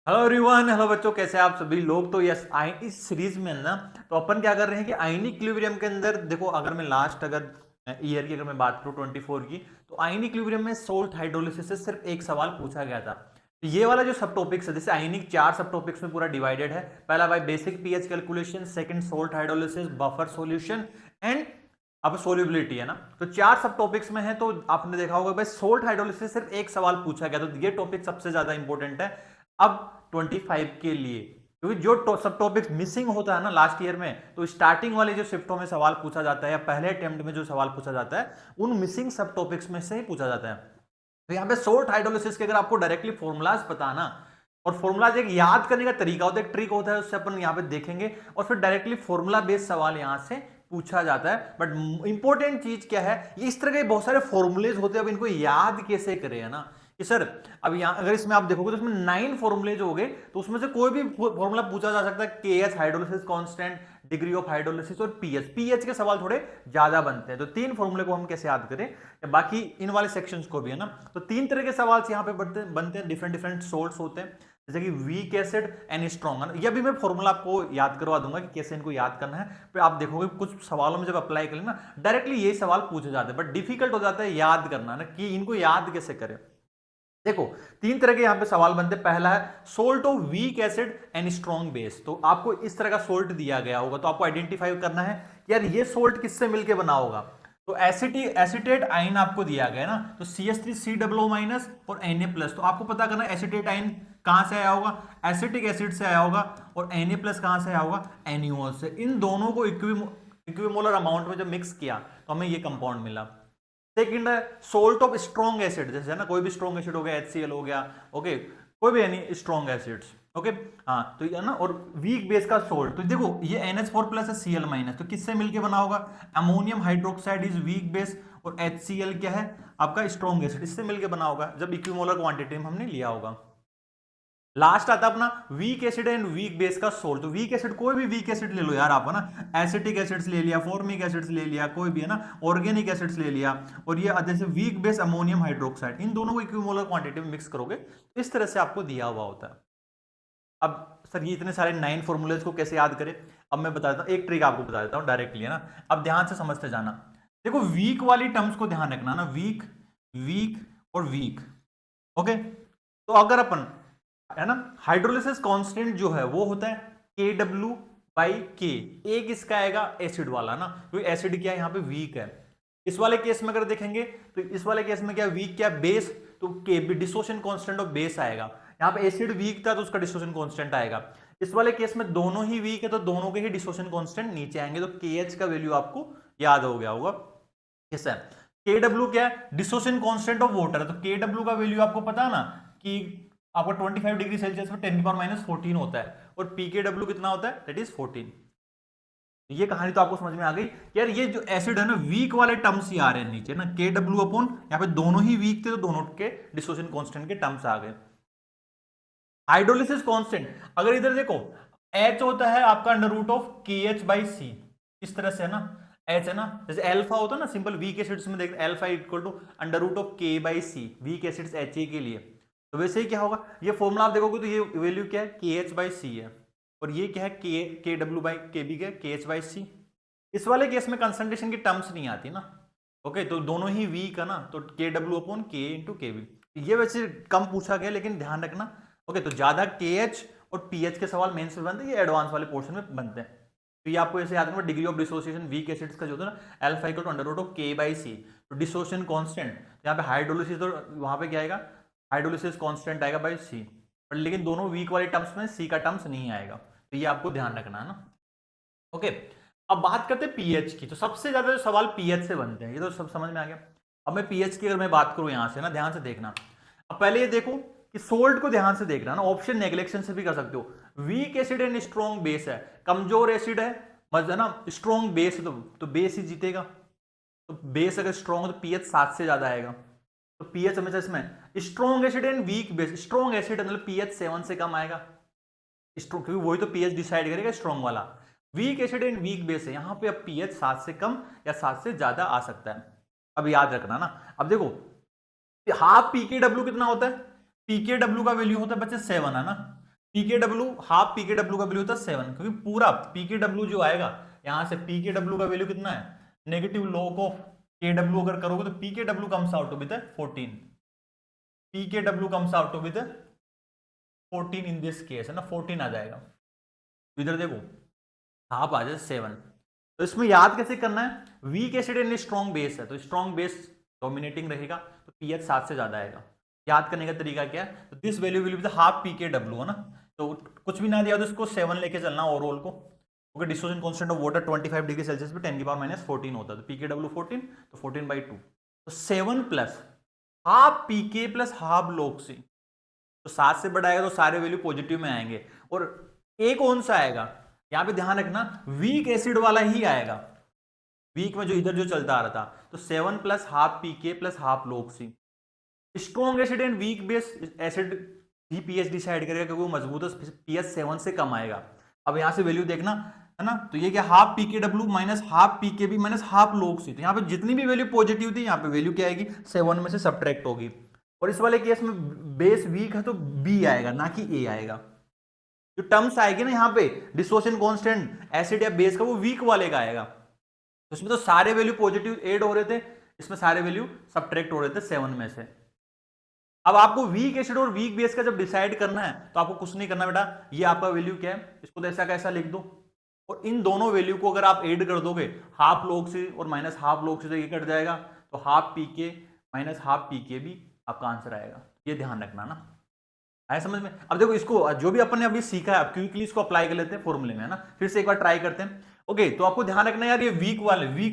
Hello everyone, hello बच्चों, कैसे हैं आप सभी लोग। तो यस, इस सीरीज में ना तो अपन क्या कर रहे हैं कि आयनिक इक्विलिब्रियम के अंदर देखो, अगर मैं लास्ट अगर ईयर की अगर मैं बात करूं 24 की, तो आयनिक इक्विलिब्रियम में सोल्ट हाइड्रोलिसिस से सिर्फ एक सवाल पूछा गया था। तो ये वाला जो सब टॉपिक्स है, जैसे आयनिक 4 सब टॉपिक्स में पूरा डिवाइडेड है। पहला भाई basic pH calculation, second salt hydrolysis, buffer solution and अब सोल्यूबिलिटी है ना। तो 4 सब टॉपिक्स में है। तो आपने देखा होगा भाई सोल्ट हाइड्रोलिसिस सिर्फ एक सवाल पूछा गया, तो ये टॉपिक सबसे ज्यादा इंपॉर्टेंट है अब 25 के लिए, क्योंकि जो सब टॉपिक्स मिसिंग होता है ना लास्ट ईयर में, तो स्टार्टिंग वाले जो शिफ्टों में सवाल पूछा जाता है या पहले अटेम्प्ट में जो सवाल पूछा जाता है, उन मिसिंग सब टॉपिक्स में से ही पूछा जाता है। तो यहाँ पे सोल्ट हाइड्रोलिसिस के अगर आपको डायरेक्टली फॉर्मुलाज पता ना, और फॉर्मुलाज एक याद करने का तरीका होता है, एक ट्रिक होता है, उससे अपन यहाँ पे देखेंगे और फिर डायरेक्टली फॉर्मुला बेस्ड सवाल यहाँ से पूछा जाता है। बट इंपॉर्टेंट चीज क्या है, इस तरह के बहुत सारे फॉर्मुलेज होते हैं, अब इनको याद कैसे करें, है ना कि सर अब यहां अगर इसमें आप देखोगे तो इसमें 9 फॉर्मूलेज हो गए, तो उसमें से कोई भी फॉर्मूला पूछा जा सकता है। के H hydrolysis constant, degree of hydrolysis और पीएच। पीएच के सवाल थोड़े ज्यादा बनते हैं, तो 3 फॉर्मूले को हम कैसे याद करें, बाकी इन वाले सेक्शंस को भी, है ना। तो 3 तरह के सवाल यहाँ पे बनते हैं, डिफरेंट डिफरेंट सोर्स होते हैं, जैसे कि वीक एसिड एंड स्ट्रॉन्ग। यह भी मैं फॉर्मूला आपको याद करवा दूंगा कि कैसे इनको याद करना है। फिर आप देखोगे कुछ सवालों में जब अप्लाई करें ना, डायरेक्टली ये सवाल पूछे जाते हैं, बट डिफिकल्ट हो जाता है याद करना ना, कि इनको याद कैसे करें। देखो 3 तरह के यहां पे सवाल बनते हैं। पहला है salt of weak acid and strong base. तो आपको इस तरह का सोल्ट दिया गया होगा, तो आपको आइडेंटिफाई करना है कि यार ये सोल्ट किससे मिलके बना होगा। तो एसिटेट आयन आपको दिया गया ना, तो CH3COO माइनस और Na प्लस। तो आपको पता करना एसिटेट आयन कहां से आया होगा, एसिटिक एसिड से आया होगा, और Na प्लस कहां से आया होगा, NaOH से। इन दोनों को इक्विमोलर अमाउंट में जब मिक्स किया तो हमें ये कंपाउंड मिला। सेकंड है सोल्ट ऑफ स्ट्रॉन्ग एसिड, जैसे है ना कोई भी स्ट्रॉन्ग एसिड हो गया, HCl हो गया, ओके, कोई भी यानी स्ट्रॉन्ग एसिड्स, ओके। हाँ तो ये ना, और वीक बेस का सोल्ट, तो देखो ये NH4 प्लस है, Cl माइनस, तो किससे मिलके बना होगा, ammonium hydroxide is weak base, और HCl क्या है आपका स्ट्रॉन्ग एसिड, इससे मिलके बना होगा जब इक्विमोलर क्वांटिटी में हमने लिया होगा। लास्ट आता अपना weak acid and weak base का सोल्ट। तो वीक एसिड कोई भी वीक एसिड ले लो यार आप, है ना, एसिटिक एसिड्स ले लिया, फॉर्मिक एसिड्स ले लिया, कोई भी, है ना, ऑर्गेनिक एसिड्स ले लिया, और ये जैसे वीक बेस अमोनियम हाइड्रोक्साइड, इन दोनों को इक्विमोलर क्वांटिटी में मिक्स करोगे तो इस तरह से आपको दिया हुआ होता है। अब सर ये इतने सारे 9 फॉर्मूलेज को कैसे याद करें, अब मैं बता देता हूँ, एक ट्रिक आपको बता देता हूँ डायरेक्टली, है ना। अब ध्यान से समझते जाना। देखो वीक वाली टर्म्स को ध्यान रखना ना, वीक, वीक और वीक, ओके। तो अगर अपन, है ना, हाइड्रोलिसिस कांस्टेंट जो है वो होता है KW/K। एक इसका आएगा एसिड वाला ना, क्योंकि एसिड क्या है यहाँ पे वीक है। इस वाले केस में अगर देखेंगे तो इस वाले केस में क्या वीक, क्या बेस, तो के डिसोसिएशन कांस्टेंट ऑफ बेस आएगा। यहाँ पे एसिड वीक था तो उसका डिसोसिएशन कांस्टेंट आएगा। इस वाले केस में दोनों ही वीक है तो दोनों के ही डिसोसिएशन कांस्टेंट नीचे आएंगे। तो KH का वैल्यू आपको याद हो गया होगा कैसा है। KW क्या है, डिसोसिएशन कांस्टेंट ऑफ वाटर है, तो KW का वैल्यू आपको पता है ना कि आपका 25 डिग्री सेल्सियस में 10⁻⁻14 होता है, और pKw कितना होता है, दैट इज 14। ये कहानी तो आपको समझ में आ गई यार। ये जो एसिड है ना, वीक वाले टर्म्स ही आ रहे हैं नीचे ना, KW अपॉन, यहाँ पे दोनों ही वीक थे तो दोनों के डिसोसिएशन कांस्टेंट के टर्म्स आ गए। हाइड्रोलिसिस कांस्टेंट, अगर इधर देखो H होता है आपका अंडर रूट ऑफ KH/C, इस तरह से, है ना, H है ना, जैसे अल्फा होता है ना सिंपल वीक एसिड्स में, देखते alpha equal to under root of K/C, weak acids HA के लिए। तो वैसे ही क्या होगा, ये फॉर्मूला आप देखोगे तो ये वैल्यू क्या है, KH/C है, और ये क्या है, KW/KB क्या है, KH/C। इस वाले केस में कंसंट्रेशन की टर्म्स नहीं आती ना, ओके, तो दोनों ही वीक है ना, तो KW/K/KB। ये वैसे कम पूछा गया लेकिन ध्यान रखना, ओके। तो ज्यादा KH और PH के सवाल मेंस में बनते हैं, ये एडवांस वाले पोर्शन में बनते हैं। तो ये आपको ऐसे याद रखना, degree of dissociation weak acids का जो होता है ना, alpha equal to under root of K/C। तो डिसोसिएशन कांस्टेंट यहाँ पे हाइड्रोलिसिस, तो वहां पे क्या आएगा, हाइड्रोलिसिस कांस्टेंट आएगा बाई C, पर लेकिन दोनों वीक वाले टर्म्स में C का टर्म्स नहीं आएगा, तो ये आपको ध्यान रखना है ना, ओके। अब बात करते हैं पीएच की। तो सबसे ज्यादा जो सवाल पीएच से बनते हैं, ये तो सब समझ में आ गया। अब मैं पीएच की अगर मैं बात करूं यहां से ना, ध्यान से देखना। अब पहले ये देखो कि सोल्ट को ध्यान से देखना ना, ऑप्शन नेग्लेक्शन से भी कर सकते हो। Weak acid and strong base है, कमजोर एसिड है, मतलब ना स्ट्रॉन्ग बेस है, तो बेस ही जीतेगा। तो बेस अगर स्ट्रॉन्ग हो तो पीएच 7 से ज्यादा आएगा, तो पीएच हमेशा इसमें strong acid and weak base, strong acid मतलब पीएच 7 से कम आएगा, स्ट्रॉन्ग, क्योंकि वही तो पीएच डिसाइड करेगा स्ट्रॉन्ग वाला। Weak acid and weak base है, यहां पे अब पीएच 7 से कम या 7 से ज्यादा आ सकता है। अब याद रखना ना। अब देखो हाफ पीकेडब्ल्यू कितना होता है, पीकेडब्ल्यू का वैल्यू होता है बच्चे 7, है ना। पीकेडब्ल्यू, हाफ पीकेडब्ल्यू का वैल्यू होता है 7, क्योंकि पूरा पीकेडब्ल्यू जो आएगा यहां से पीकेडब्ल्यू का वैल्यू कितना है, नेगेटिव लॉग ऑफ केडब्ल्यू अगर करोगे तो PKW comes out with 14, PKW comes out with 14 in this case, है ना, 14 आ जाएगा। तो इधर देखो हाफ आ जाए 7। तो इसमें याद कैसे करना है, weak acid and strong base है तो स्ट्रॉन्ग बेस डोमिनेटिंग रहेगा, तो पीएच 7 से ज्यादा आएगा। याद करने का तरीका क्या है, तो this value will be the half पीकेडब्ल्यू, है ना, तो कुछ भी ना दिया तो इसको 7 लेके चलना ओवरऑल को। Okay, dissociation constant of water 25 degree Celsius पे 10⁻⁻14 होता है, तो पीकेडब्ल्यू 14, तो 14/2, तो 7 plus half pK plus half log C, तो 7 से बढ़ाएगा तो सारे वैल्यू पॉजिटिव में आएंगे। और एक कौन सा आएगा, यहां पे ध्यान रखना वीक एसिड वाला ही आएगा, वीक में जो इधर जो चलता आ रहा था, तो 7 plus half pK plus half log C. Strong acid and weak base acid भी पीएच डिसाइड करेगा, क्योंकि वो मजबूत है, पीएच 7 से कम आएगा। अब यहां से वैल्यू देखना, है ना, तो ये क्या, हाफ पीकेडब्ल्यू minus half pKb minus half log C, तो यहाँ पे जितनी भी वैल्यू पॉजिटिव थी यहाँ पे वैल्यू क्या आएगी, 7 में से सब्ट्रैक्ट होगी। और इस वाले केस में बेस वीक है तो बी आएगा ना कि ए आएगा। जो टर्म्स आएगी ना यहाँ पे डिसोसिएशन कांस्टेंट एसिड या बेस का, वो वीक वाले का आएगा। तो इसमें तो सारे वैल्यू पॉजिटिव ऐड हो रहे थे, इसमें सारे वैल्यू सब्ट्रैक्ट हो रहे थे 7 में से। अब आपको वीक एसिड और वीक बेस का जब डिसाइड करना है तो आपको कुछ नहीं करना बेटा, ये आपका वैल्यू क्या है, इसको तो ऐसा कैसा लिख दो, और इन दोनों वैल्यू को अगर आप ऐड कर दोगे हाफ लॉग से और माइनस हाफ लॉग से, तो ये कट जाएगा, तो हाफ पीके माइनस हाफ पीके भी आपका आंसर आएगा। ये ध्यान रखना ना, आया समझ में। अब देखो इसको जो भी अपन ने अभी सीखा है, आप क्विकली इसको अप्लाई कर लेते हैं फॉर्मूले में, है ना, फिर से एक बार ट्राई करते हैं। ओके, तो आपको ध्यान रखना है यार, ये वीक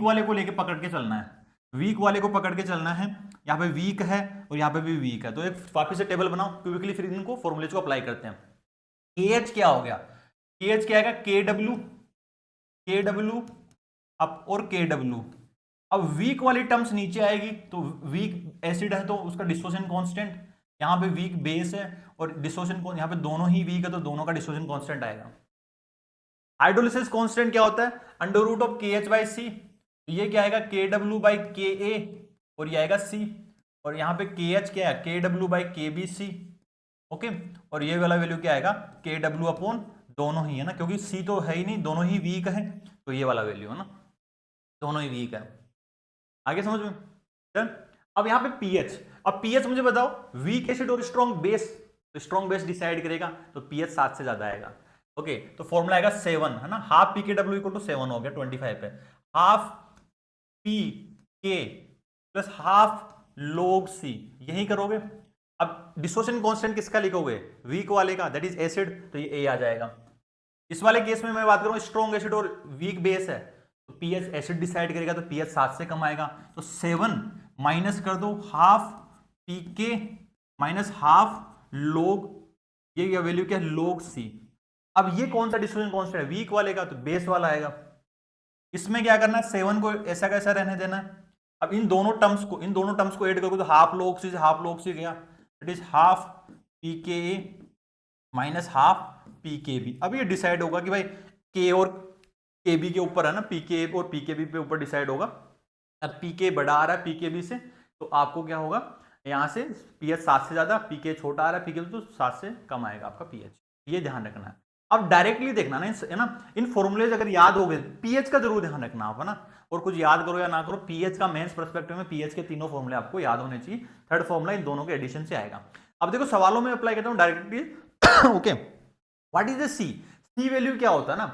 वाले को लेके पकड़ के चलना है, वीक वाले को पकड़ के चलना है। यहाँ पे वीक है और यहाँ पे भी वीक है, तो एक वापस से टेबल बनाओ क्विकली, फिर इनको फॉर्मूले को अप्लाई करते हैं। KH क्या हो गया, KH क्या आएगा, KW अप और KW। अब वीक वाली टर्म्स नीचे आएगी, तो वीक एसिड है तो उसका डिसोसिएशन कांस्टेंट, यहाँ पे वीक बेस है और डिसोसिएशन यहाँ पे दोनों ही वीक है तो दोनों का डिसोसिएशन कांस्टेंट आएगा। हाइड्रोलिसिस कांस्टेंट क्या होता है, अंडर रूट ऑफ KH/C, ये क्या आएगा, KW/Ka और ये आएगा C, और यहाँ पे KH क्या है, KW/KBC। ओके, और ये वाला वैल्यू क्या आएगा, KW अपॉन दोनों ही, है ना, क्योंकि C तो है ही नहीं, दोनों ही वीक है, तो ये वाला वैल्यू, है ना, दोनों ही वीक है। आगे समझ में। चल अब यहाँ पे पीएच, अब पीएच मुझे बताओ, वीक एसिड और स्ट्रॉन्ग बेस, तो स्ट्रॉन्ग बेस डिसाइड करेगा, तो पीएच 7 से ज्यादा आएगा। ओके, तो फॉर्मूला आएगा 7, है ना, हाफ पीकेडब्ल्यू इक्वल टू 7 हो गया 25 पे, हाफ पी के प्लस हाफ लॉग सी, यही करोगे। अब डिसोसिएशन कांस्टेंट किसका लिखोगे, वीक वाले का, दैट इज एसिड, तो ये ए आ जाएगा। इस वाले केस में मैं बात करूं स्ट्रॉन्ग एसिड और वीक बेस है, तो पीएच एसिड डिसाइड करेगा, तो पीएच 7 से कम आएगा, तो 7 माइनस कर दो half pK minus half log, ये वैल्यू क्या है, लॉग सी। अब ये कौन सा डिसोसिएशन कांस्टेंट है, वीक वाले का, तो बेस वाला आएगा। इसमें क्या करना है, 7 को ऐसा कैसा रहने देना है। अब इन दोनों टर्म्स को ऐड करोगे तो हाफ लॉग सी गया, it is half pK minus half pKb. अब ये डिसाइड होगा कि भाई के और केबी के ऊपर है ना, पीके और पीकेबी पे ऊपर डिसाइड होगा। अब पीके बड़ा आ रहा है पीकेबी से, तो आपको क्या होगा, यहां से पीएच 7 से ज्यादा, पीके छोटा आ रहा है पीके तो 7 से कम आएगा आपका पीएच, ये ध्यान रखना है। अब डायरेक्टली देखना ना, है ना, इन फॉर्मूलेज अगर याद हो गए, पीएच का जरूर ध्यान रखना आप, है ना, और कुछ याद करो या ना करो, पीएच का मेंस पर्सपेक्टिव में पीएच के तीनों फॉर्मूले आपको याद होने चाहिए, थर्ड फॉर्मूला इन दोनों के एडिशन से आएगा। अब देखो सवालों में अप्लाई करता हूं directly. Okay, what is the C value क्या होता है ना,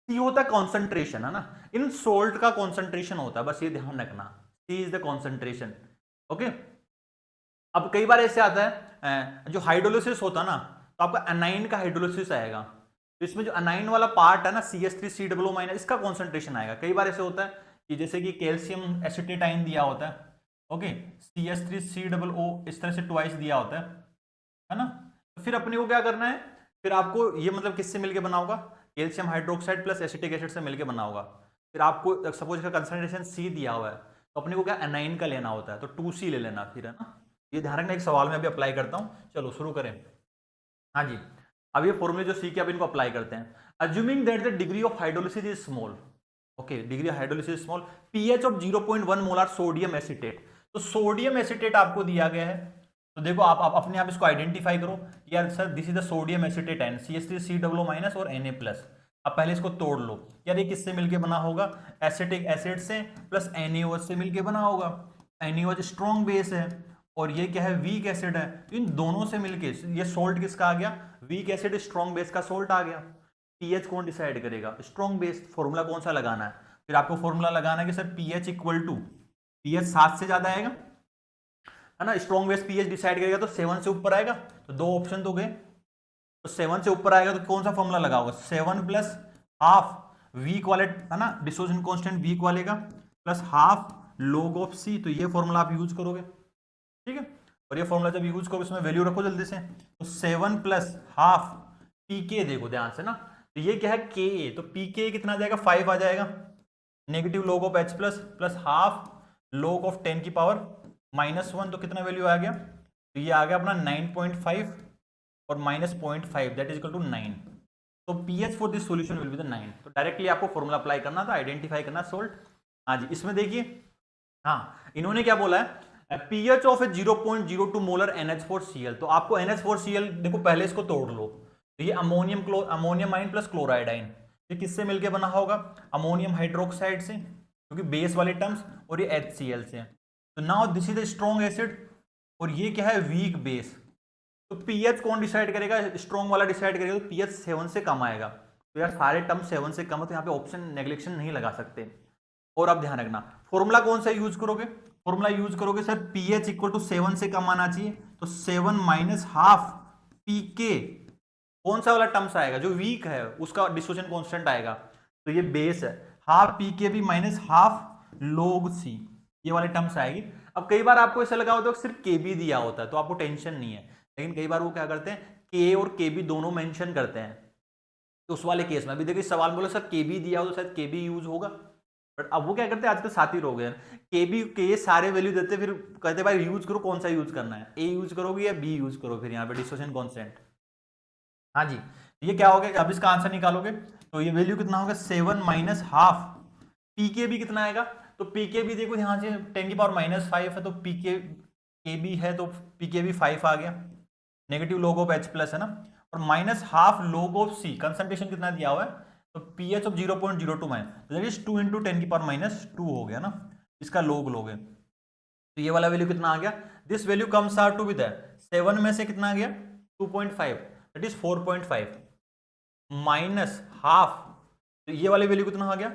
सी होता है कॉन्सेंट्रेशन, है ना, इन सोल्ट का कॉन्सेंट्रेशन होता है, बस ये ध्यान रखना, सी इज द कॉन्सेंट्रेशन। ओके, अब कई बार ऐसे आता है जो हाइड्रोलिसिस होता है ना, तो आपका एनाइन का हाइड्रोलिसिस आएगा, तो इसमें जो एनाइन वाला पार्ट है ना CH3COO- इसका कॉन्सेंट्रेशन आएगा। कई बार ऐसे होता है कि जैसे कि कैल्शियम एसिटेटाइन दिया होता है, ओके, CH3COO इस तरह से ट्वाइस दिया होता है ना, तो फिर अपने को क्या करना है, फिर आपको ये मतलब किससे मिलके बना होगा, calcium hydroxide plus acetic acid से मिलके बना होगा। फिर आपको सपोज इसका कंसंट्रेशन C दिया हुआ है, तो अपने को क्या एनाइन का लेना होता है, तो 2C ले लेना फिर, है ना। ये ध्यान रखना, एक सवाल में अभी अप्लाई करता हूं, चलो शुरू करें। हाँ जी, अब ये फॉर्मूले जो सीखे अब इनको अप्लाई करते हैं। Assuming that the degree of hydrolysis is small, okay, degree hydrolysis small, pH of 0.1 molar sodium acetate, तो सोडियम एसिटेट आपको दिया गया है, तो देखो आप अपने आप इसको आइडेंटिफाई करो कि यार sir this is the sodium acetate and CH3COO minus और Na+। अब पहले इसको तोड़ लो, यार ये किससे मिलके बना होगा, एसिटिक एसिड से प्लस NaOH से मिलके बना होगा। NaOH स्ट्रॉन्ग बेस है और ये क्या है, वीक एसिड है। तो इन दोनों से मिलके ये सोल्ट किसका आ गया, वीक एसिड स्ट्रॉन्ग बेस का सोल्ट आ गया। पीएच कौन डिसाइड करेगा, स्ट्रॉन्ग बेस। फॉर्मूला कौन सा लगाना है, फिर आपको फॉर्मूला लगाना है कि sir pH equal to, pH 7 से ज्यादा आएगा है ना, स्ट्रॉन्ग बेस पीएच डिसाइड करेगा तो 7 से ऊपर आएगा। तो दो ऑप्शन तो गए, तो 7 से ऊपर आएगा तो कौन सा फॉर्मूला लगाओगे, 7 प्लस हाफ वीक वाले है ना, डिसोसिएशन कांस्टेंट वीक वाले का प्लस हाफ log ऑफ सी। तो ये फॉर्मूला आप यूज करोगे, ठीक है। और ये फॉर्मूला जब यूज करोगे इसमें वैल्यू रखो जल्दी से, तो 7 प्लस हाफ पीके, देखो ध्यान से ना, तो ये क्या है के, तो पीके कितना आ जाएगा, 5 आ जाएगा। Negative log of H plus plus half log of 10 की पावर -1, तो कितना वैल्यू आ गया, तो ये आ गया अपना 9.5 और -0.5 दैट इज इक्वल टू 9। तो pH for this solution will be the 9। तो डायरेक्टली आपको फॉर्मूला अप्लाई करना था, आइडेंटिफाई करना सोल्ट। हाँ जी, इसमें देखिए, हाँ इन्होंने क्या बोला है, pH of A 0.02 molar NH4Cl। तो आपको NH4Cl देखो पहले इसको तोड़ लो, तो ये अमोनियम आइन प्लस क्लोराइड आइन, ये किससे मिलके बना होगा, अमोनियम हाइड्रोक्साइड से, क्योंकि बेस वाले टर्म्स, और ये HCl से। तो now this is the strong acid और ये क्या है, वीक बेस। तो पीएच कौन डिसाइड करेगा, स्ट्रॉन्ग वाला डिसाइड करेगा। तो पीएच 7 से कम आएगा, तो यार सारे टर्म 7 से कम है, तो यहाँ पे ऑप्शन नेग्लेक्शन नहीं लगा सकते। और अब ध्यान रखना, फॉर्मूला कौन सा यूज करोगे, फॉर्मूला यूज करोगे सर पीएच इक्वल टू 7 से कम आना चाहिए, तो 7 माइनस हाफ पीके, कौन सा वाला टर्म्स आएगा, जो वीक है उसका डिसोसिएशन कांस्टेंट आएगा, तो ये बेस है, हाफ पीके भी माइनस हाफ log सी, ये वाले टर्म्स आएगी। अब कई बार आपको ऐसा लगा होता है सिर्फ के बी दिया होता है तो आपको टेंशन नहीं है, लेकिन कई बार वो क्या करते हैं, के और के बी दोनों मेंशन करते हैं। तो उस वाले केस में अभी देखिए सवाल बोले सर के बी दिया हो तो शायद के बी यूज होगा, बट अब वो क्या करते हैं, आजकल साथी लोग हैं, के बी के सारे वैल्यू देते फिर कहते भाई यूज करो, कौन सा यूज करना है, ए यूज करोगे या बी यूज करो, फिर यहाँ पे डिसोसिएशन कांस्टेंट। हाँ जी, ये क्या हो गया, अब इसका आंसर निकालोगे तो ये वैल्यू कितना होगा, 7 माइनस हाफ पीके भी कितना आएगा, तो पीके भी देखो यहाँ से 10 की पावर -5 है, तो पीके के बी है तो पीके भी 5 आ गया, negative log of H plus है ना, और minus half log of C, concentration कितना दिया हुआ है, तो pH of 0.02 minus that is 2 × 10 की पावर -2 हो गया ना, इसका log लोगे तो ये वाला वैल्यू कितना आ गया, this value comes out to be that 7 में से कितना आ गया 2.5 दैट इज 4.5 माइनस हाफ, तो ये वाली वैल्यू कितना आ गया,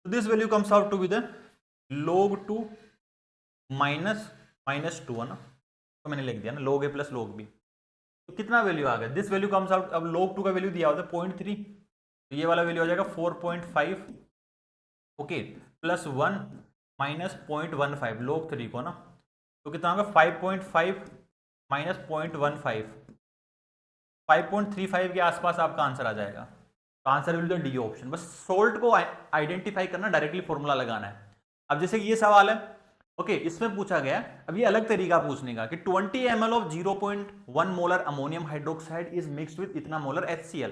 तो this value comes out to be the log 2 minus 2 है ना, तो मैंने लिख दिया ना log A plus log B, तो कितना वैल्यू आ गया, दिस वैल्यू कम्स आउट, अब log 2 का वैल्यू दिया होता है 0.3, तो ये वाला वैल्यू आ जाएगा 4.5 ओके प्लस 1 माइनस 0.15 log 3 को ना, तो कितना होगा 5.5 माइनस 0.15, 5.35 के आसपास आपका आंसर आ जाएगा। तो answer will be D option. बस सोल्ट को आइडेंटिफाई करना, डायरेक्टली फॉर्मूला लगाना है। अब जैसे कि ये सवाल है ओके, इसमें पूछा गया अब ये अलग तरीका पूछने का कि 20 ml of 0.1 molar ammonium hydroxide is mixed with इतना मोलर HCl,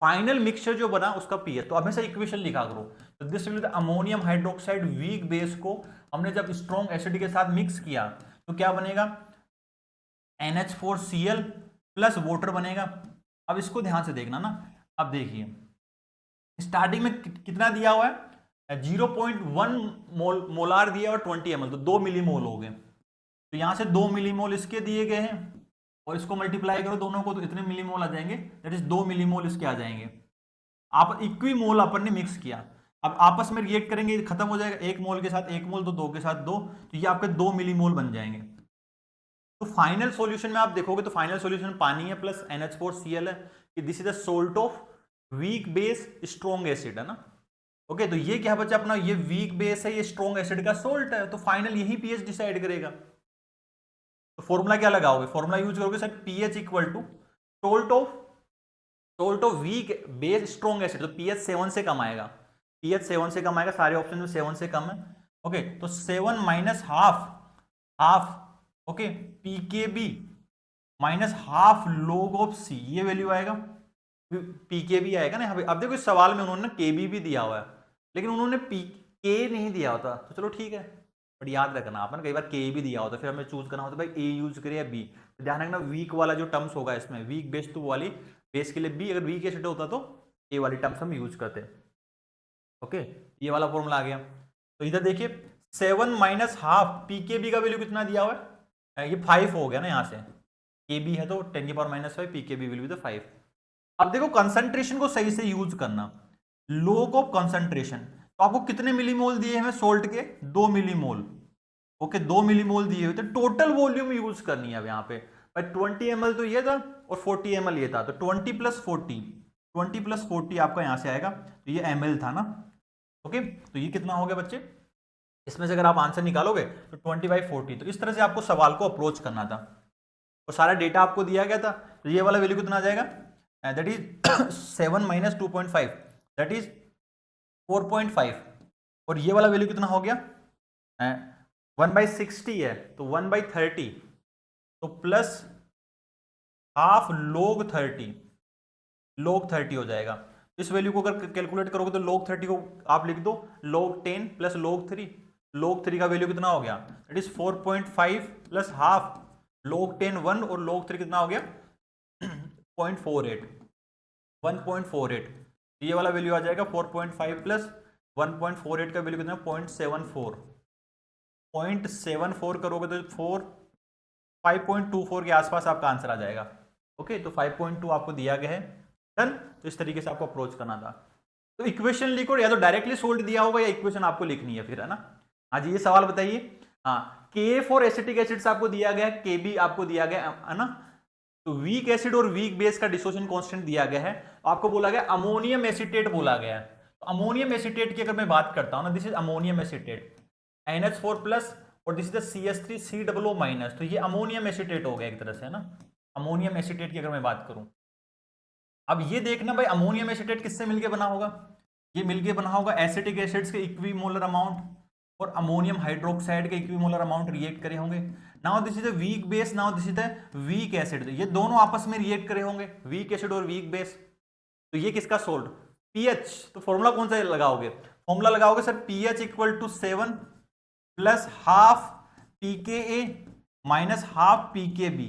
फाइनल मिक्सचर जो बना उसका पीएच, तो हमेशा इक्वेशन लिखा करो, तो this will be the ammonium hydroxide weak base को हमने जब स्ट्रॉन्ग एसिड के साथ मिक्स किया तो क्या बनेगा, NH4Cl प्लस वाटर बनेगा। अब इसको ध्यान से देखना ना, अब देखिए स्टार्टिंग में कितना दिया हुआ है, 0.1 मोलार दिया और 20 ml, तो 2 मिलीमोल हो गए, तो यहां से 2 मिलीमोल इसके दिए गए हैं और इसको मल्टीप्लाई करो दोनों को तो इतने मिलीमोल आ जाएंगे, दैट इज 2 मिलीमोल इसके आ जाएंगे। आप इक्वी मोल अपन ने मिक्स किया, अब आपस में रिएक्ट करेंगे, खत्म हो जाएगा, 1 मोल के साथ 1 मोल, तो 2 के साथ 2, तो ये आपके 2 मिलीमोल बन जाएंगे। तो फाइनल सॉल्यूशन में आप देखोगे तो फाइनल सॉल्यूशन पानी है प्लस NH4Cl है, कि this is the salt of weak base strong acid है ना। ओके तो ये क्या बचा अपना, ये वीक बेस है, ये स्ट्रॉन्ग एसिड का सोल्ट है, तो फाइनल यही पीएच डिसाइड करेगा। तो फॉर्मूला क्या लगाओगे, फॉर्मूला यूज करोगे sir pH equal to salt of weak base strong acid, तो पीएच 7 से कम आएगा, पीएच 7 से कम आएगा, सारे ऑप्शन में 7 से कम है। ओके तो 7 minus half okay pKb minus half log of C, ये वैल्यू आएगा, पीकेबी आएगा ना यहाँ पे। अब देखो इस सवाल में उन्होंने केबी भी दिया हुआ है, लेकिन उन्होंने के नहीं दिया होता, तो चलो ठीक है, बट याद रखना अपन कई बार के भी दिया होता है, फिर हमें चूज करना होता है भाई ए यूज करें या बी। तो ध्यान रखना वीक वाला जो टर्म्स होगा इसमें, वीक बेस टू वाली बेस के लिए बी, अगर वीक एसिड होता तो ए वाली टर्म्स हम यूज करते। ओके, ये वाला फॉर्मूला आ गया। तो इधर देखिए 7 माइनस हाफ पीकेबी का वैल्यू कितना दिया हुआ है, ये 5 हो गया ना, यहाँ से के बी है तो 10 की power minus 5, pKb will be the 5। अब देखो कंसंट्रेशन को सही से यूज करना, लोग ऑफ कंसंट्रेशन, तो आपको कितने मिलीमोल दिए हैं सोल्ट के, 2 मिलीमोल। ओके, 2 मिलीमोल दिए हुए, तो टोटल वॉल्यूम यूज करनी है अब यहाँ पे भाई। 20 ml तो ये था और 40 ml ये था, तो 20 प्लस 40, 20 प्लस 40 आपका यहाँ से आएगा, तो ये ml था ना। ओके, तो ये कितना हो गया बच्चे, इसमें से अगर आप आंसर निकालोगे तो 20/40। तो इस तरह से आपको सवाल को अप्रोच करना था, और सारा डेटा आपको दिया गया था। तो ये वाला वैल्यू कितना आ जाएगा, that is 7 minus 2.5, that is 4.5। और ये वाला वैल्यू कितना हो गया, 1/60 है तो 1/30, तो प्लस हाफ log 30, log 30 हो जाएगा। इस वैल्यू को अगर कैलकुलेट करोगे तो log 30 को आप लिख दो log 10 प्लस log 3, log 3 का वैल्यू कितना हो गया, it is 4.5 plus half log 10 1, और log 3 कितना हो गया 0.48, 1.48। ये वाला वैल्यू आ जाएगा 4.5 प्लस 1.48 का वैल्यू कितना, 0.74, 0.74 करोगे तो 5.24 के आसपास आपका आंसर आ जाएगा। ओके, तो 5.2 आपको दिया गया है, डन। तो इस तरीके से आपको अप्रोच करना था। तो इक्वेशन लिखो, या तो डायरेक्टली सोल्ट दिया होगा या इक्वेशन आपको लिखनी है फिर, है ना। हाँ जी, ये सवाल बताइए। हाँ, के फॉर एसिटिक एसिड्स आपको दिया गया है, के बी आपको दिया गया है ना। तो वीक एसिड और वीक बेस का डिसोसिएशन कांस्टेंट दिया गया है, आपको बोला गया अमोनियम एसीटेट बोला गया है। तो अमोनियम एसीटेट की अगर मैं बात करता हूं ना, this is ammonium acetate, NH4 plus, और this is the CH3 COO minus, तो ये अमोनियम एसीटेट हो गया एक तरह से, है ना। अमोनियम एसीटेट की अगर मैं बात करूं, अब ये देखना भाई अमोनियम एसीटेट किससे मिलके बना होगा, ये मिलके बना होगा एसिटिक एसिड्स के इक्विमोलर अमाउंट और अमोनियम हाइड्रोक्साइड के इक्विमोलर अमाउंट रिएक्ट करे होंगे। Now this is the weak base, now this is the weak acid, ये दोनों आपस में रिएक्ट करे होंगे, वीक एसिड और वीक बेस। तो ये किसका सोल्ट, पीएच। तो फॉर्मूला कौन सा लगाओगे, फॉर्मूला लगाओगे sir pH equal to 7 plus half pKa minus half pKb,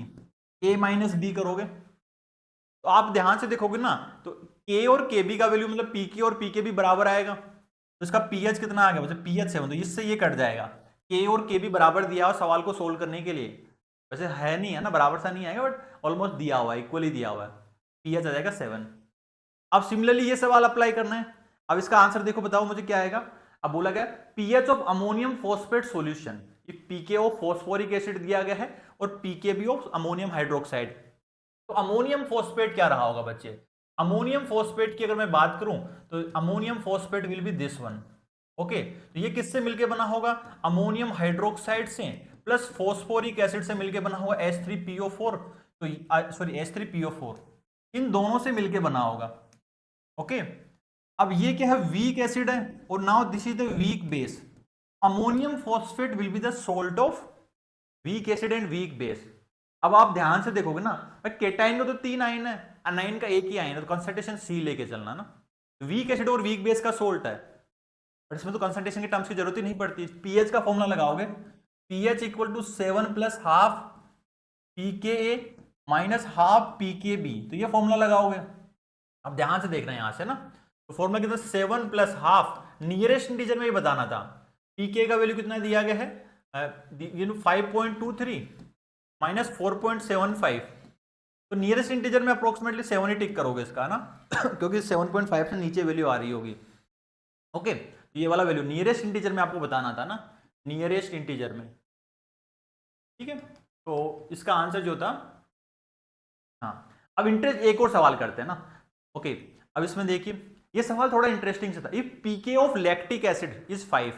a minus b करोगे। तो आप ध्यान से देखोगे ना, तो K और Kb का वैल्यू मतलब Pk और Pkb बराबर आएगा, तो इसका pH कितना आ गया, मतलब pH 7, तो इससे ये कट जाएगा। K और Kb बराबर दिया हुआ सवाल को सोल्व करने के लिए, वैसे है नहीं, है ना, बराबर सा नहीं आएगा, बट ऑलमोस्ट दिया हुआ है, इक्वली दिया हुआ है, pH आ जाएगा 7। अब सिमिलरली ये सवाल अप्लाई करना है। अब इसका आंसर देखो, बताओ मुझे क्या आएगा। अब बोला गया pH of ammonium phosphate solution, ये Pk ऑफ फॉस्फोरिक एसिड दिया गया है और Pkb ऑफ अमोनियम हाइड्रोक्साइड। तो अमोनियम फॉस्फेट क्या रहा होगा बच्चे, अमोनियम फॉस्फेट की अगर मैं बात करूं तो ammonium phosphate will be this one. Okay, तो ये किससे मिलके बना होगा, अमोनियम हाइड्रोक्साइड से प्लस फॉस्फोरिक एसिड से मिलके बना होगा H3PO4, तो सॉरी H3PO4, इन दोनों से मिलके बना होगा। ओके, अब ये क्या है, वीक एसिड है, और now this is the weak base. Ammonium phosphate will be the salt of weak acid and weak base. अब आप ध्यान से देखोगे ना, केटाइन का तो 3 आयन है, अनाइन का एक ही आयन है, तो कंसंट्रेशन C लेके चलना ना। वीक एसिड और वीक बेस का सोल्ट है, बट इसमें तो कंसंट्रेशन के टर्म्स की जरूरत ही नहीं पड़ती। पीएच का फॉर्मूला लगाओगे, pH equal to 7 plus half pKa minus half pKb, तो ये फॉर्मूला लगाओगे। अब ध्यान से देखना यहां से ना, तो फॉर्मूला कितना, 7 प्लस हाफ, नियरेस्ट इंटीजर में ये बताना था। pK का वैल्यू कितना दिया गया है, 5.23 माइनस 4.75, तो नियरेस्ट इंटीजर में अप्रोक्सीमेटली 7 ही टिक करोगे इसका ना क्योंकि 7.5 से नीचे वैल्यू आ रही होगी। ओके, तो ये वाला वैल्यू नियरेस्ट इंटीजर में आपको बताना था ना, नियरेस्ट इंटीजर में। ठीक है, तो इसका आंसर जो था, हाँ। अब इंटरेस्ट एक और सवाल करते हैं ना। ओके, अब इसमें देखिए ये सवाल थोड़ा इंटरेस्टिंग से था। If pK of lactic acid is 5,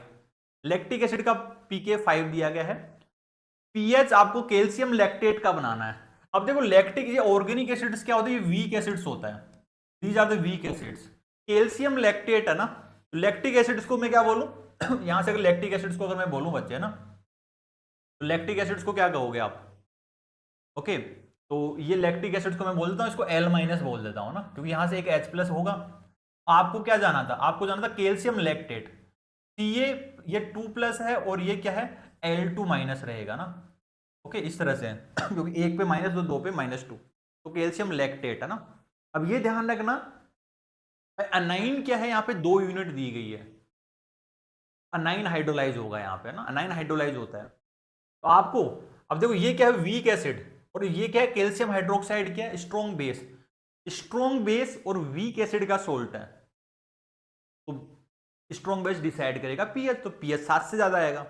lactic acid का पीके 5 दिया गया है, पीएच आपको कैल्शियम लैक्टेट का बनाना है। अब देखो लैक्टिक, ये ऑर्गेनिक एसिड्स क्या होते हैं, ये वीक एसिड्स होता है, these are the weak acids. Calcium lactate है ना, लैक्टिक एसिड्स को मैं क्या बोलूं यहां से अगर लैक्टिक एसिड्स को अगर मैं बोलूं बच्चे, है ना, तो लैक्टिक एसिड्स को क्या कहोगे आप। ओके, तो ये लैक्टिक एसिड्स को मैं बोल देता हूं, इसको L माइनस बोल देता हूं ना, क्योंकि यहां से एक H प्लस होगा। आपको क्या जाना था, आपको जाना था कैल्शियम लैक्टेट, ये 2 प्लस है और ये क्या है L2 माइनस रहेगा ना। ओके, इस तरह से क्योंकि 1 पे माइनस 2, 2 पे -2, तो कैल्शियम लैक्टेट है ना। अब ये ध्यान रखना, अनाइन क्या है, यहाँ पे 2 यूनिट दी गई है, अनाइन हाइड्रोलाइज होगा यहाँ पे ना, अनाइन हाइड्रोलाइज होता है। तो आपको अब देखो ये क्या है, वीक एसिड, और ये क्या है, कैल्शियम हाइड्रोक्साइड, क्या है, स्ट्रॉन्ग बेस। स्ट्रॉन्ग बेस और वीक एसिड का सोल्ट है, तो स्ट्रॉन्ग बेस डिसाइड करेगा पीएच, तो पीएच 7 से ज्यादा आएगा।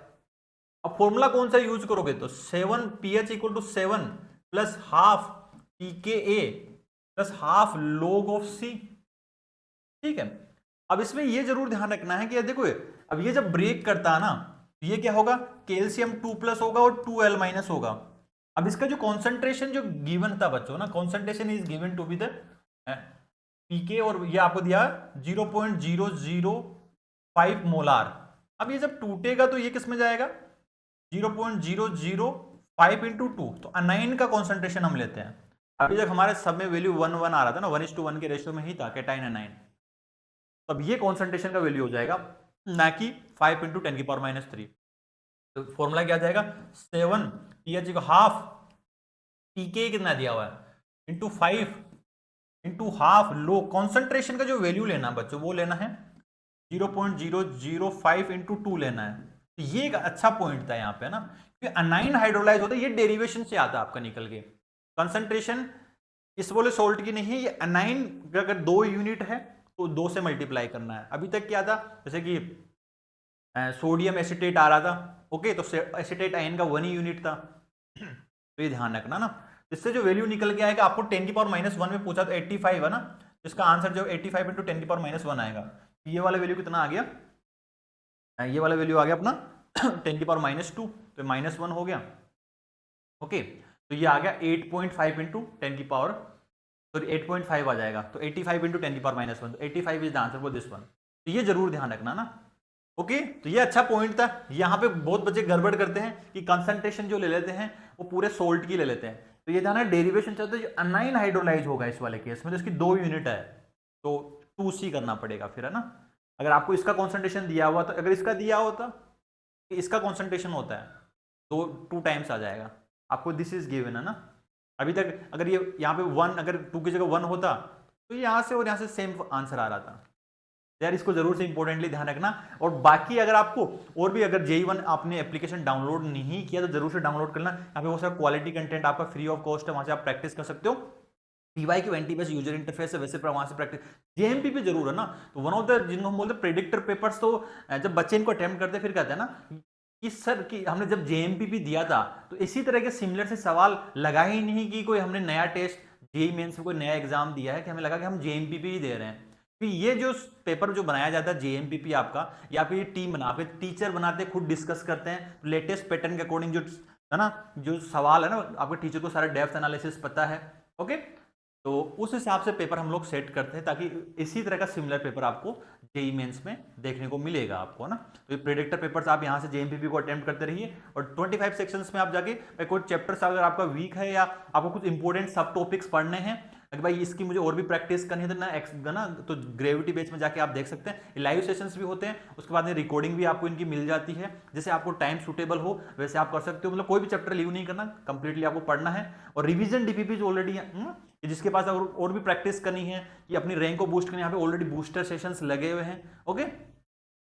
अब फॉर्मूला कौन सा यूज करोगे, तो 7 pH equal to 7 plus half pKa plus half log of C। ठीक है, अब इसमें ये जरूर ध्यान रखना है कि देखो अब ये जब ब्रेक करता है ना, ये क्या होगा, कैल्शियम 2+ होगा और 2L- होगा। अब इसका जो कॉन्सेंट्रेशन जो गिवन था बच्चों ना, concentration is given to be the pK, और ये आपको दिया 0.005 मोलार। अब ये जब टूटेगा तो ये किस में जाएगा, 0.005 इंटू 2, तो अनाइन का कॉन्सेंट्रेशन हम लेते हैं। अभी जब हमारे सब में वैल्यू 1 आ रहा था ना, 1:1 के रेशियो में ही था कैटाइन अनाइन, तो अब ये कॉन्सेंट्रेशन का वैल्यू हो जाएगा, ना कि 5 इंटू 10⁻³ तो फॉर्मूला क्या जाएगा, 7 pH को हाफ pK कितना दिया हुआ है इंटू 5 इंटू हाफ लो, कॉन्सेंट्रेशन का जो वैल्यू लेना बच्चों वो लेना है 0.005 इंटू 2 लेना है। तो ये एक अच्छा पॉइंट था यहाँ पे ना, कि अनाइन हाइड्रोलाइज होता है, ये डेरिवेशन से आता है आपका निकल के। कंसंट्रेशन इस बोले सोल्ट की नहीं है, ये अनाइन अगर 2 यूनिट है तो 2 से मल्टीप्लाई करना है। अभी तक क्या था, जैसे कि सोडियम एसिटेट आ रहा था, ओके, तो एसिटेट आयन का 1 ही यूनिट था, तो ये ध्यान रखना ना। इससे जो वैल्यू निकल के आएगा, आपको 10⁻⁻1 में पूछा तो 85 है ना, इसका आंसर जो 85 इंटू 10⁻⁻1 आएगा। ये वाला वैल्यू कितना आ गया, ये वाला वैल्यू आ गया अपना 10⁻², तो -1 हो गया। ओके, तो ये आ गया 8.5 इंटू 10⁻, तो 8.5 आ जाएगा, तो 85 इंटू 10⁻⁻1, तो 85 is the answer for this one. तो ये जरूर ध्यान रखना ना। ओके, तो ये अच्छा पॉइंट था। यहाँ पे बहुत बच्चे गड़बड़ करते हैं कि कंसंट्रेशन जो ले लेते हैं वो पूरे सोल्ट की ले लेते हैं, तो ये ध्यान है डेरिवेशन चाहते हैं अनाइन हाइड्रोलाइज होगा इस वाले केस में, तो इसकी 2 यूनिट है, तो 2C करना पड़ेगा फिर, है ना। अगर आपको इसका कॉन्सेंट्रेशन दिया हुआ, तो अगर इसका दिया होता कि इसका कॉन्सेंट्रेशन होता है तो 2 टाइम्स आ जाएगा, आपको दिस इज गिवन है ना। अभी तक अगर ये यहाँ पे 1, अगर 2 की जगह 1 होता तो यहाँ से और यहाँ से सेम आंसर आ रहा था यार, इसको जरूर से इंपॉर्टेंटली ध्यान रखना। और बाकी अगर आपको और भी अगर JEE-1 आपने एप्लीकेशन डाउनलोड नहीं किया तो जरूर से डाउनलोड करना, यहाँ पे वो सारा क्वालिटी कंटेंट आपका फ्री ऑफ कॉस्ट है, वहां से आप प्रैक्टिस कर सकते हो। PYQ NT base user interface है, वैसे वहां से प्रैक्टिस। JMP पे जरूर है ना, तो वन ऑफ द जिनको हम बोलते हैं प्रेडिक्टर पेपर्स, तो जब बच्चे इनको अटेम्प्ट करते फिर कहते हैं ना कि सर कि हमने जब JMP दिया था तो इसी तरह के सिमिलर से सवाल लगा ही नहीं कि कोई हमने नया टेस्ट JEE मेंस में कोई नया एग्जाम दिया है, कि हमें लगा कि हम JMP ही दे रहे हैं। कि ये जो पेपर जो बनाया जाता है JMP आपका, या फिर टीम बना के टीचर बनाते खुद डिस्कस करते हैं लेटेस्ट पैटर्न के अकॉर्डिंग, जो है ना जो सवाल है ना, आपके टीचर को सारा डेप्थ एनालिसिस पता है। ओके, तो उस हिसाब से पेपर हम लोग सेट करते हैं, ताकि इसी तरह का सिमिलर पेपर आपको JEE मेंस में देखने को मिलेगा आपको ना। तो ये प्रेडिक्टर पेपर्स आप यहाँ से JMP को अटेम्प्ट करते रहिए, और 25 सेक्शंस में आप जाके कोई चैप्टर्स अगर आपका वीक है या आपको कुछ इंपॉर्टेंट सब टॉपिक्स पढ़ने हैं, अगर भाई इसकी मुझे और भी प्रैक्टिस करनी है तो ना तो ग्रेविटी बेस में जाके आप देख सकते हैं, लाइव सेशंस भी होते हैं, उसके बाद में रिकॉर्डिंग भी आपको इनकी मिल जाती है, जैसे आपको टाइम सूटेबल हो वैसे आप कर सकते हो। मतलब कोई भी चैप्टर लीव नहीं करना, कंप्लीटली आपको पढ़ना है। और रिवीजन DPP जो ऑलरेडी है, जिसके पास और भी प्रैक्टिस करनी है कि अपनी रैंक को बूस्ट करनी है, यहाँ पे ऑलरेडी बूस्टर सेशंस लगे हुए हैं। ओके,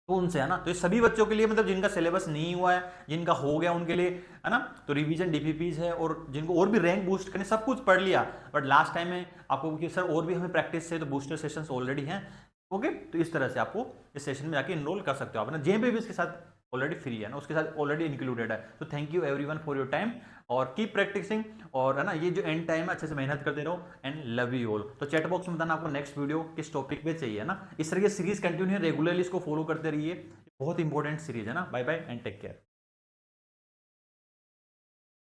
तो उनसे है ना, तो ये सभी बच्चों के लिए, मतलब जिनका सिलेबस नहीं हुआ है, जिनका हो गया उनके लिए है ना, तो रिवीजन DPPs है, और जिनको और भी रैंक बूस्ट करनी, सब कुछ पढ़ लिया बट लास्ट टाइम में आपको कि सर और भी हमें प्रैक्टिस है, तो बूस्टर सेशंस ऑलरेडी हैं। ओके, तो इस तरह से आपको इस सेशन में जाके इनरोल कर सकते हो आप ना। JMP भी इसके साथ ऑलरेडी फ्री है ना, उसके साथ ऑलरेडी इंक्लूडेड है। तो thank you everyone for your time, और कीप प्रैक्टिसिंग, और है ना ये जो एंड टाइम है अच्छे से मेहनत करते रहो, एंड लव यू ऑल। तो चैट बॉक्स में बताना आपको नेक्स्ट वीडियो किस टॉपिक पे चाहिए ना। इस तरह की सीरीज कंटिन्यू है, रेगुलरली इसको फॉलो करते रहिए, बहुत इंपॉर्टेंट सीरीज है ना। Bye bye and take care.